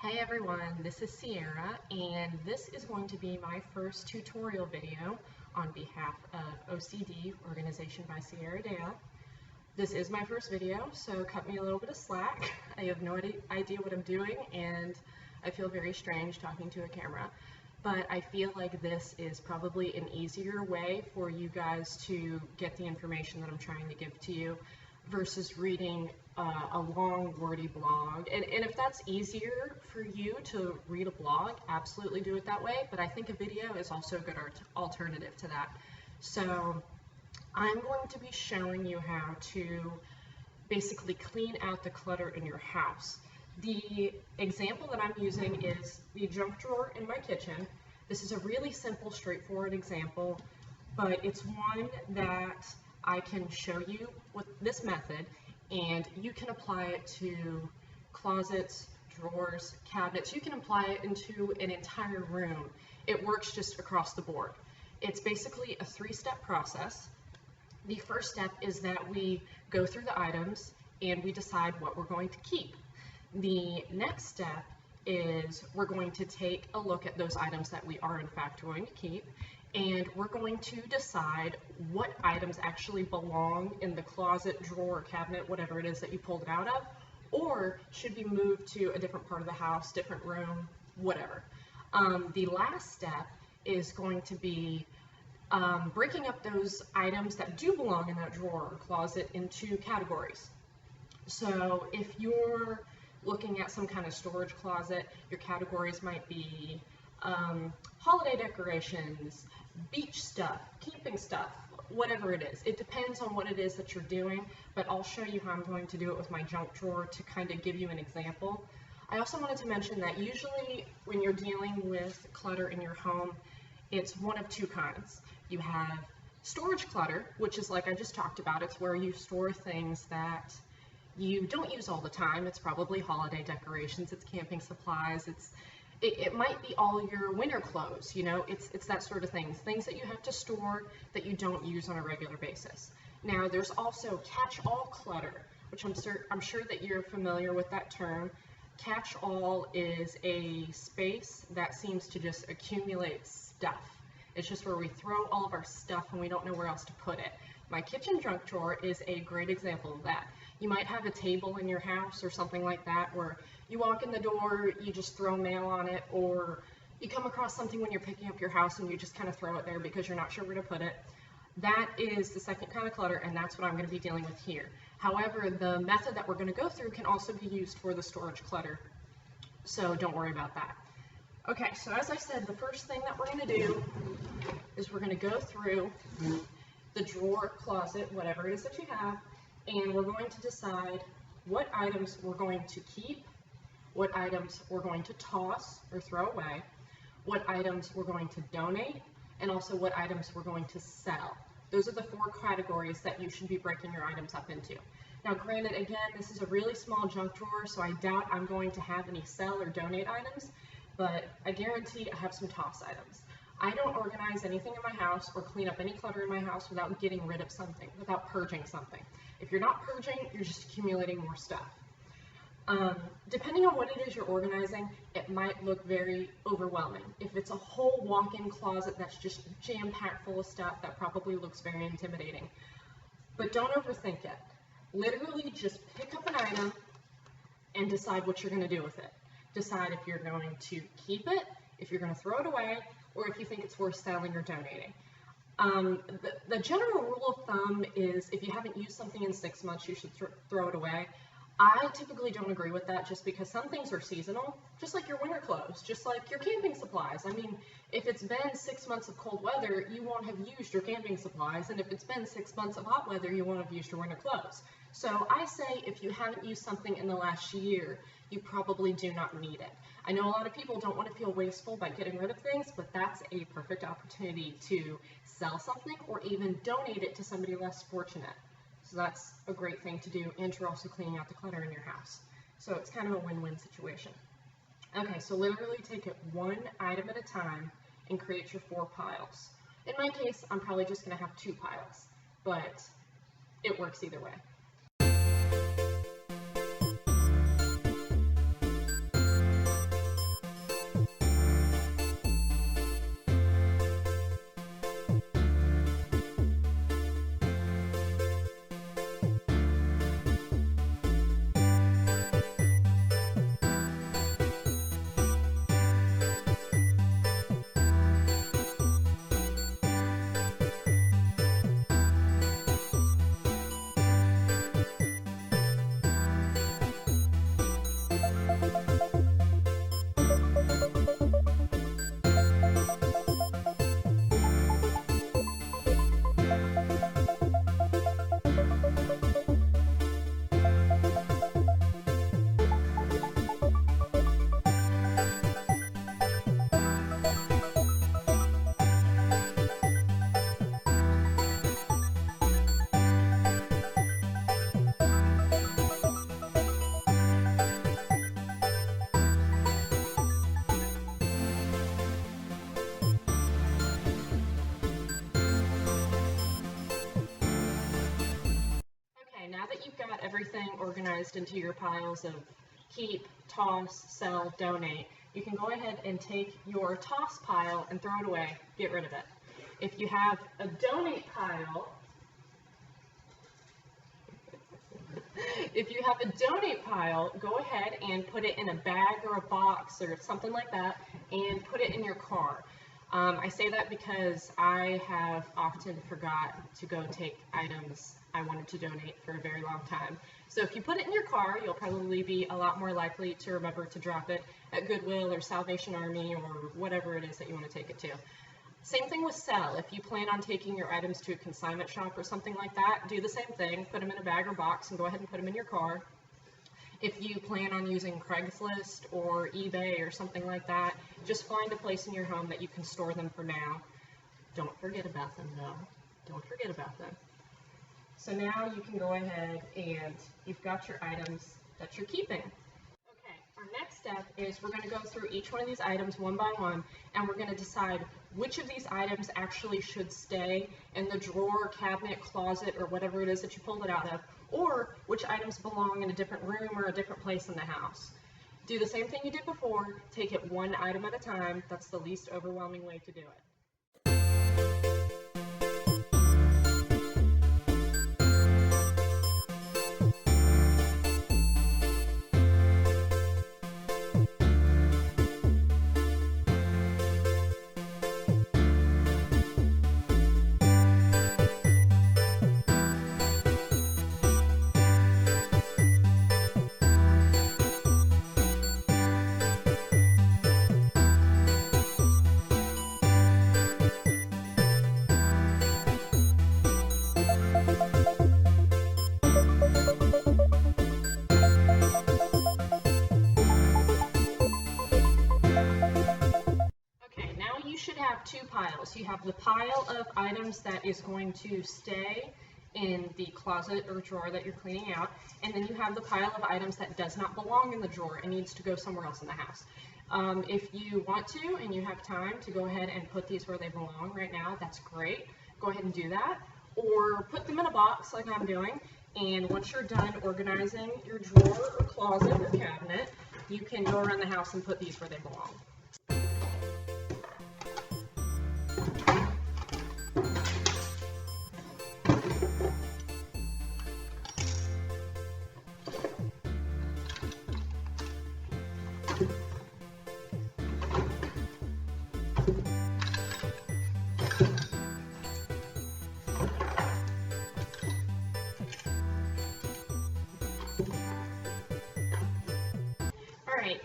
Hey everyone, this is Cyaira, and this is going to be my first tutorial video on behalf of OCD, Organization by Cyairadayle. This is my first video, so cut me a little bit of slack. I have no idea what I'm doing, and I feel very strange talking to a camera. But I feel like this is probably an easier way for you guys to get the information that I'm trying to give to you versus reading a long, wordy blog. And if that's easier for you to read a blog, absolutely do it that way. But I think a video is also a good alternative to that. So I'm going to be showing you how to basically clean out the clutter in your house. The example that I'm using is the junk drawer in my kitchen. This is a really simple, straightforward example, but it's one that I can show you with this method, and you can apply it to closets, drawers, cabinets. You can apply it into an entire room. It works just across the board. It's basically a three-step process. The first step is that we go through the items and we decide what we're going to keep. The next step is we're going to take a look at those items that we are in fact going to keep, and we're going to decide what items actually belong in the closet, drawer, cabinet, whatever it is that you pulled it out of, or should be moved to a different part of the house, different room, whatever. The last step is going to be breaking up those items that do belong in that drawer or closet into categories. So if you're looking at some kind of storage closet, your categories might be holiday decorations, beach stuff, camping stuff, whatever it is. It depends on what it is that you're doing, but I'll show you how I'm going to do it with my junk drawer to kind of give you an example. I also wanted to mention that usually when you're dealing with clutter in your home, it's one of two kinds. You have storage clutter, which is like I just talked about. It's where you store things that you don't use all the time. It's probably holiday decorations, it's camping supplies, it might be all your winter clothes, you know, it's that sort of things that you have to store that you don't use on a regular basis. Now there's also catch-all clutter, which I'm sure that you're familiar with that term. Catch-all is a space that seems to just accumulate stuff. It's just where we throw all of our stuff and we don't know where else to put it. My kitchen junk drawer is a great example of that. You might have a table in your house or something like that where you walk in the door, you just throw mail on it, or you come across something when you're picking up your house and you just kind of throw it there because you're not sure where to put it. That is the second kind of clutter, and that's what I'm going to be dealing with here. However, the method that we're going to go through can also be used for the storage clutter, so don't worry about that. Okay, so as I said, the first thing that we're going to do is we're going to go through the drawer, closet, whatever it is that you have, and we're going to decide what items we're going to keep, what items we're going to toss or throw away, what items we're going to donate, and also what items we're going to sell. Those are the four categories that you should be breaking your items up into. Now granted, again, this is a really small junk drawer, so I doubt I'm going to have any sell or donate items, but I guarantee I have some toss items. I don't organize anything in my house or clean up any clutter in my house without getting rid of something, without purging something. If you're not purging, you're just accumulating more stuff. Depending on what it is you're organizing, it might look very overwhelming. If it's a whole walk-in closet that's just jam-packed full of stuff, that probably looks very intimidating. But don't overthink it. Literally just pick up an item and decide what you're going to do with it. Decide if you're going to keep it, if you're going to throw it away, or if you think it's worth selling or donating. The general rule of thumb is if you haven't used something in 6 months, you should throw it away. I typically don't agree with that just because some things are seasonal, just like your winter clothes, just like your camping supplies. I mean, if it's been 6 months of cold weather, you won't have used your camping supplies, and if it's been 6 months of hot weather, you won't have used your winter clothes. So I say if you haven't used something in the last year, you probably do not need it. I know a lot of people don't want to feel wasteful by getting rid of things, but that's a perfect opportunity to sell something or even donate it to somebody less fortunate. So that's a great thing to do, and you're also cleaning out the clutter in your house. So it's kind of a win-win situation. Okay, so literally take it one item at a time and create your 4 piles. In my case, I'm probably just going to have 2 piles, but it works either way. organized into your piles of keep, toss, sell, donate, you can go ahead and take your toss pile and throw it away, get rid of it. If you have a donate pile, go ahead and put it in a bag or a box or something like that and put it in your car. I say that because I have often forgot to go take items I wanted to donate for a very long time. So if you put it in your car, you'll probably be a lot more likely to remember to drop it at Goodwill or Salvation Army or whatever it is that you want to take it to. Same thing with sell. If you plan on taking your items to a consignment shop or something like that, do the same thing. Put them in a bag or box and go ahead and put them in your car. If you plan on using Craigslist or eBay or something like that, just find a place in your home that you can store them for now. Don't forget about them though. Don't forget about them. So now you can go ahead and you've got your items that you're keeping. Okay, our next step is we're going to go through each one of these items one by one, and we're going to decide which of these items actually should stay in the drawer, cabinet, closet, or whatever it is that you pulled it out of, or which items belong in a different room or a different place in the house. Do the same thing you did before, take it one item at a time. That's the least overwhelming way to do it. Two piles. You have the pile of items that is going to stay in the closet or drawer that you're cleaning out, and then you have the pile of items that does not belong in the drawer and needs to go somewhere else in the house. If you want to and you have time to go ahead and put these where they belong right now, that's great. Go ahead and do that, or put them in a box like I'm doing, and once you're done organizing your drawer or closet or cabinet, you can go around the house and put these where they belong.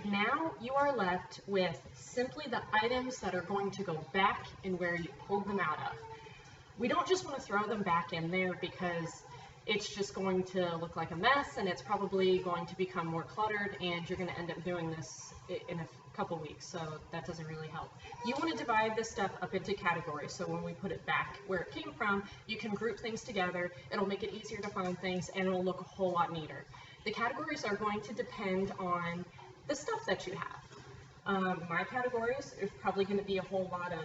Now you are left with simply the items that are going to go back in where you pulled them out of. We don't just want to throw them back in there because it's just going to look like a mess and it's probably going to become more cluttered, and you're going to end up doing this in a couple weeks, so that doesn't really help. You want to divide this stuff up into categories, so when we put it back where it came from, you can group things together. It'll make it easier to find things and it'll look a whole lot neater. The categories are going to depend on the stuff that you have. My categories is probably going to be a whole lot of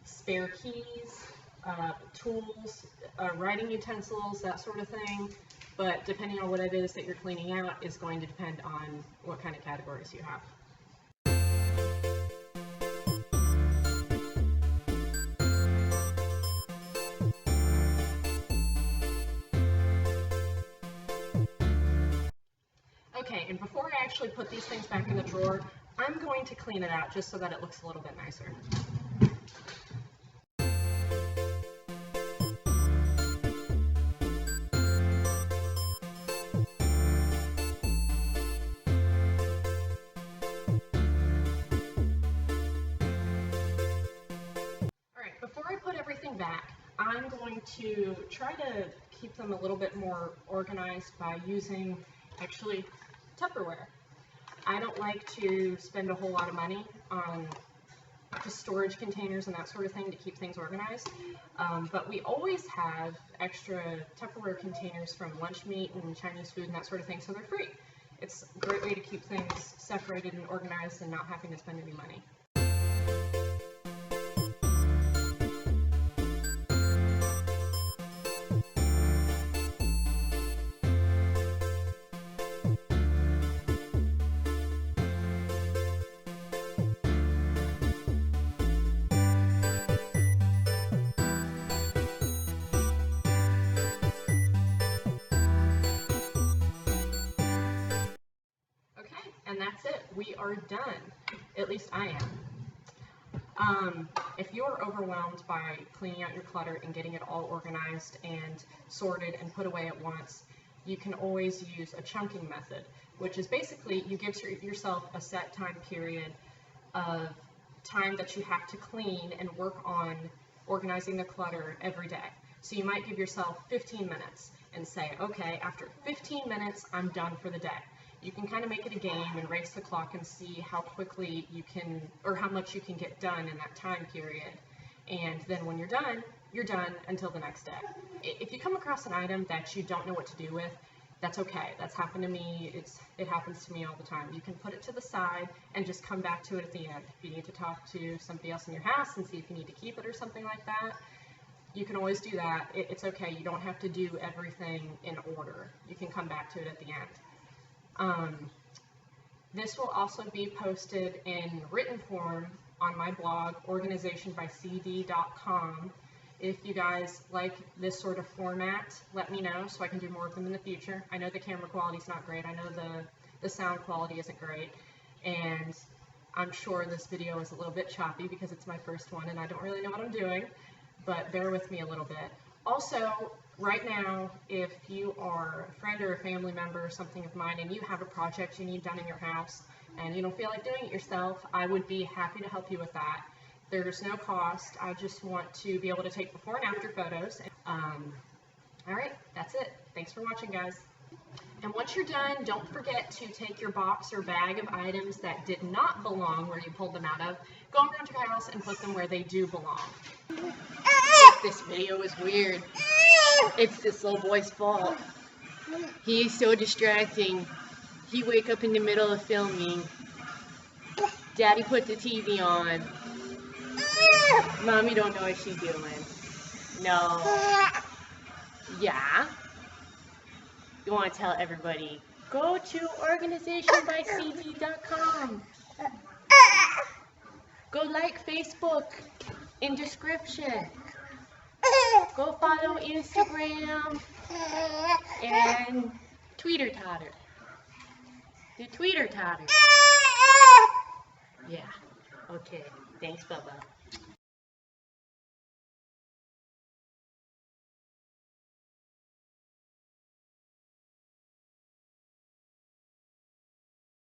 spare keys, tools, writing utensils, that sort of thing, but depending on what it is that you're cleaning out is going to depend on what kind of categories you have. Okay, and before I actually put these things back in the drawer, I'm going to clean it out just so that it looks a little bit nicer. Alright, before I put everything back, I'm going to try to keep them a little bit more organized by using, actually, Tupperware. I don't like to spend a whole lot of money on just storage containers and that sort of thing to keep things organized, but we always have extra Tupperware containers from lunch meat and Chinese food and that sort of thing, so they're free. It's a great way to keep things separated and organized and not having to spend any money. and that's it. We are done. At least I am. If you're overwhelmed by cleaning out your clutter and getting it all organized and sorted and put away at once, you can always use a chunking method, which is basically you give yourself a set time period of time that you have to clean and work on organizing the clutter every day. So you might give yourself 15 minutes and say, okay, after 15 minutes, I'm done for the day. You can kind of make it a game and race the clock and see how quickly you can, or how much you can get done in that time period. And then when you're done until the next day. If you come across an item that you don't know what to do with, that's okay. That's happened to me. It happens to me all the time. You can put it to the side and just come back to it at the end. If you need to talk to somebody else in your house and see if you need to keep it or something like that, you can always do that. It's okay. You don't have to do everything in order. You can come back to it at the end. This will also be posted in written form on my blog, organizationbycyairadayle.com. If you guys like this sort of format, let me know so I can do more of them in the future. I know the camera quality is not great. I know the sound quality isn't great. And I'm sure this video is a little bit choppy because it's my first one and I don't really know what I'm doing, but bear with me a little bit. Also, right now, if you are a friend or a family member or something of mine and you have a project you need done in your house and you don't feel like doing it yourself, I would be happy to help you with that. There's no cost. I just want to be able to take before and after photos. Alright, that's it. Thanks for watching, guys. And once you're done, don't forget to take your box or bag of items that did not belong where you pulled them out of, go around your house and put them where they do belong. This video is weird. It's this little boy's fault. He is so distracting. He wake up in the middle of filming. Daddy put the TV on. Mommy don't know what she's doing. No. Yeah. You want to tell everybody, go to organizationbycyairadayle.com. Go like Facebook in description. Go follow Instagram and Tweeter Totter. The Tweeter Totter. Yeah. Okay. Thanks, Bubba.